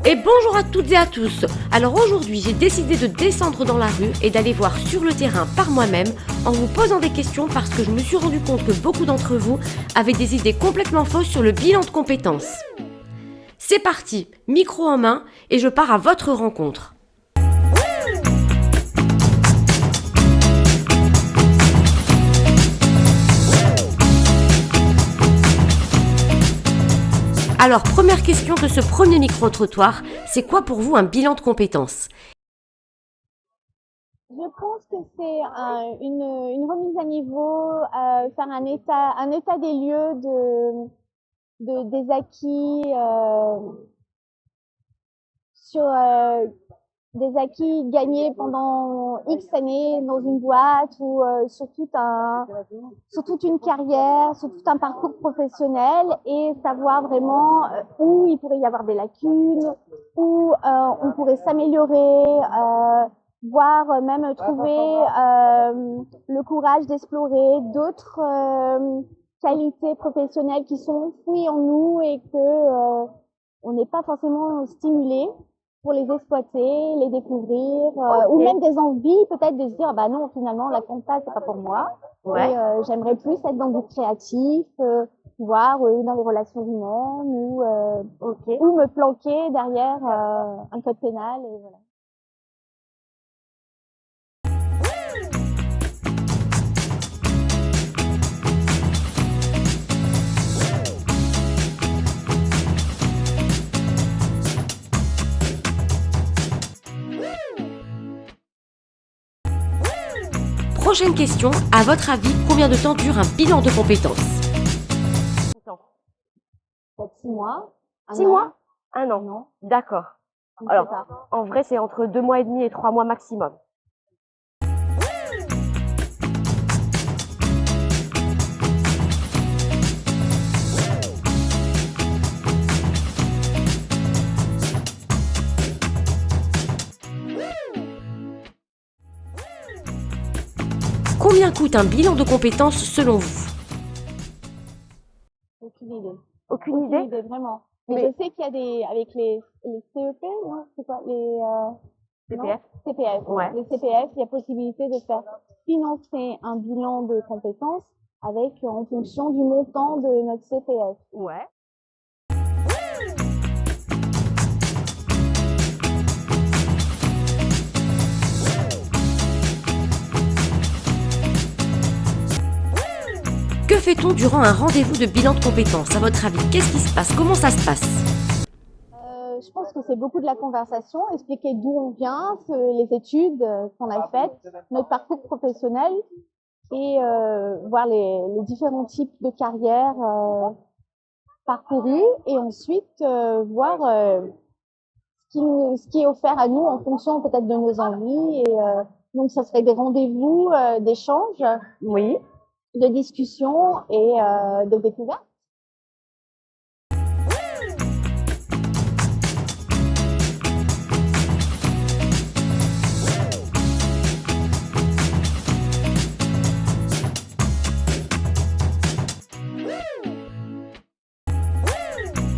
Et bonjour à toutes et à tous. Alors aujourd'hui, j'ai décidé de descendre dans la rue et d'aller voir sur le terrain par moi-même en vous posant des questions parce que je me suis rendu compte que beaucoup d'entre vous avaient des idées complètement fausses sur le bilan de compétences. C'est parti, micro en main et je pars à votre rencontre. Alors, première question de ce premier micro-trottoir, c'est quoi pour vous un bilan de compétences ? Je pense que c'est une remise à niveau, faire un état des lieux des acquis sur des acquis gagnés pendant X années dans une boîte ou sur toute une carrière, sur tout un parcours professionnel et savoir vraiment où il pourrait y avoir des lacunes, où on pourrait s'améliorer, voire même trouver le courage d'explorer d'autres qualités professionnelles qui sont enfouies en nous et que on n'est pas forcément stimulé pour les exploiter, les découvrir, ou même des envies peut-être de se dire bah non finalement la compta c'est pas pour moi. Ouais. Et j'aimerais plus être dans du créatif, voire dans les relations humaines ou me planquer derrière un code pénal et voilà. Prochaine question, à votre avis, combien de temps dure un bilan de compétences ? Peut-être 6 mois. 6 mois ? Un an. Non. D'accord. Je ne Alors, sais pas. en vrai, c'est entre 2 mois et demi et 3 mois maximum. Combien coûte un bilan de compétences selon vous ? Aucune idée. Aucune idée ? Vraiment. Mais Mais- je sais qu'il y a avec les CEP, non, c'est quoi les CPF. non CPF. Ouais. Les CPF, il y a possibilité de faire financer un bilan de compétences avec en fonction du montant de notre CPF. Ouais. Que fait-on durant un rendez-vous de bilan de compétences ? À votre avis, qu'est-ce qui se passe ? Comment ça se passe ? Je pense que c'est beaucoup de la conversation, expliquer d'où on vient, les études qu'on a faites, notre parcours professionnel et voir les différents types de carrières parcourues et ensuite voir ce qui est offert à nous en fonction peut-être de nos envies. Et donc, ça serait des rendez-vous d'échange, Oui. de discussion et de découverte.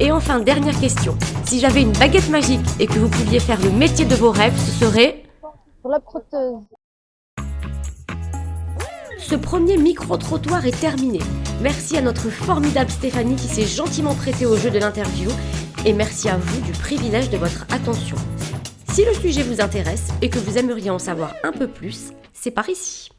Et enfin, dernière question. Si j'avais une baguette magique et que vous pouviez faire le métier de vos rêves, ce serait... Pour la protteuse. Ce premier micro-trottoir est terminé. Merci à notre formidable Stéphanie qui s'est gentiment prêtée au jeu de l'interview et merci à vous du privilège de votre attention. Si le sujet vous intéresse et que vous aimeriez en savoir un peu plus, c'est par ici.